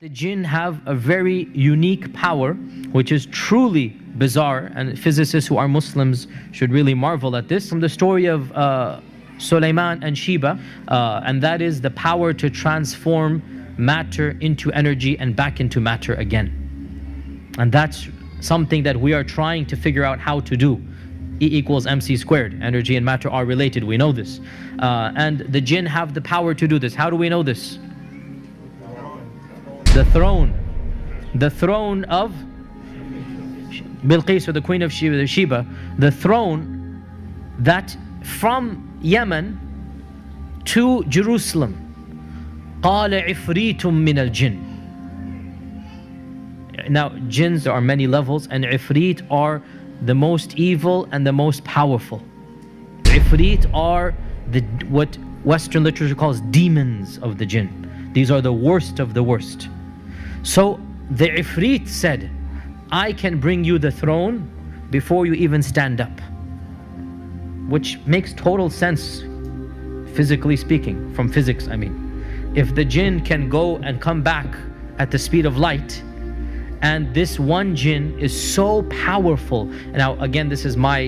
The jinn have a very unique power, which is truly bizarre, and physicists who are Muslims should really marvel at this. From the story of Sulaiman and Sheba, and that is the power to transform matter into energy and back into matter again. And that's something that we are trying to figure out how to do. E equals mc squared. Energy and matter are related, we know this. And the jinn have the power to do this. How do we know this? The throne of Bilqis, or the queen of Sheba, the throne that from Yemen to Jerusalem. قال عفريت من الجن. Now, jinns, there are many levels, and ifrit are the most evil and the most powerful. Ifrit are what Western literature calls demons of the jinn. These are the worst of the worst. So the ifrit said, I can bring you the throne before you even stand up. Which makes total sense, physically speaking, from physics I mean. If the jinn can go and come back at the speed of light, and this one jinn is so powerful. Now again, this is my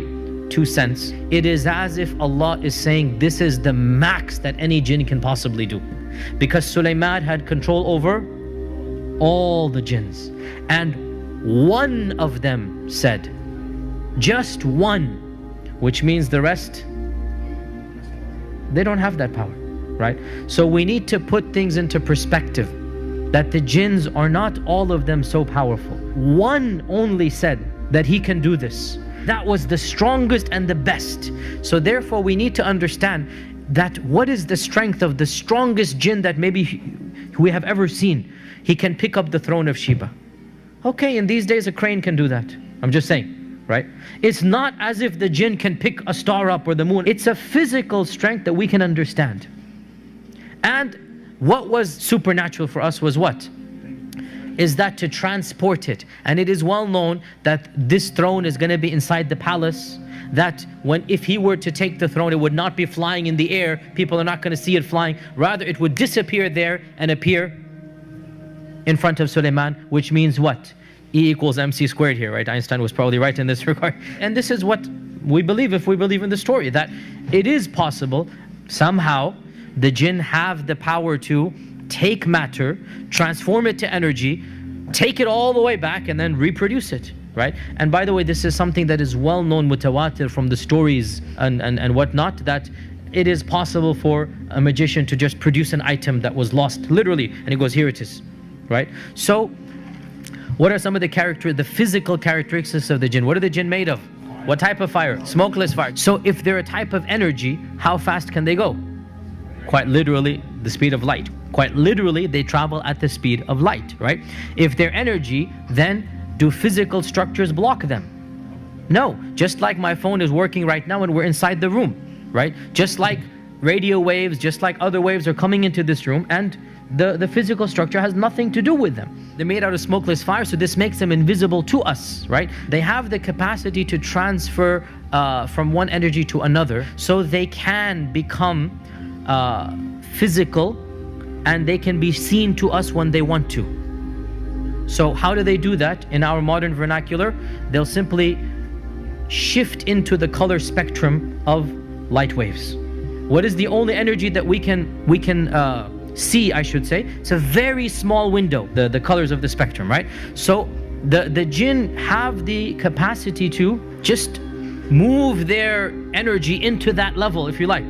2 cents. It is as if Allah is saying this is the max that any jinn can possibly do. Because Sulaiman had control over all the jinns. And one of them said, just one, which means the rest, they don't have that power, right? So we need to put things into perspective, that the jinns are not all of them so powerful. One only said that he can do this. That was the strongest and the best. So therefore we need to understand that what is the strength of the strongest jinn that maybe we have ever seen. He can pick up the throne of Sheba. Okay, in these days a crane can do that. I'm just saying, right? It's not as if the jinn can pick a star up or the moon. It's a physical strength that we can understand. And what was supernatural for us was what? Is that to transport it. And it is well known that this throne is going to be inside the palace, that if he were to take the throne, it would not be flying in the air. People are not going to see it flying. Rather, it would disappear there and appear in front of Sulaiman, which means what? E equals mc squared here, right? Einstein was probably right in this regard. And this is what we believe, if we believe in the story, that it is possible somehow the jinn have the power to take matter, transform it to energy, take it all the way back and then reproduce it, right? And by the way, this is something that is well known, mutawatir, from the stories and whatnot, that it is possible for a magician to just produce an item that was lost, literally, and he goes, here it is, right? So what are some of the physical characteristics of the jinn? What are the jinn made of? What type of fire? Smokeless fire. So if they're a type of energy, how fast can they go? Quite literally, the speed of light. Quite literally, they travel at the speed of light, right? If they're energy, then do physical structures block them? No. Just like my phone is working right now and we're inside the room, right? Just like radio waves, just like other waves are coming into this room, and the physical structure has nothing to do with them. They're made out of smokeless fire, so this makes them invisible to us, right? They have the capacity to transfer from one energy to another, so they can become physical, and they can be seen to us when they want to. So how do they do that? In our modern vernacular, they'll simply shift into the color spectrum of light waves. What is the only energy that we can see, I should say? It's a very small window, the colors of the spectrum, right? So the jinn have the capacity to just move their energy into that level, if you like,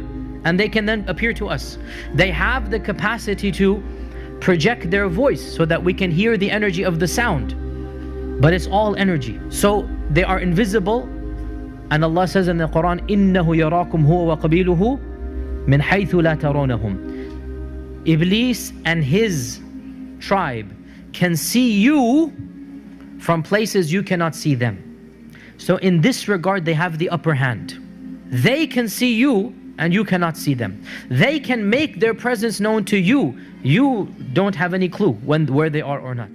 and they can then appear to us. They have the capacity to project their voice so that we can hear the energy of the sound, but it's all energy. So they are invisible, and Allah says in the Quran, إِنَّهُ يَرَاكُمْ هُوَ وَقَبِيلُهُ مِنْ حَيْثُ لَا تَرَوْنَهُمْ. Iblis and his tribe can see you from places you cannot see them. So in this regard, they have the upper hand. They can see you and you cannot see them. They can make their presence known to you. You don't have any clue where they are or not.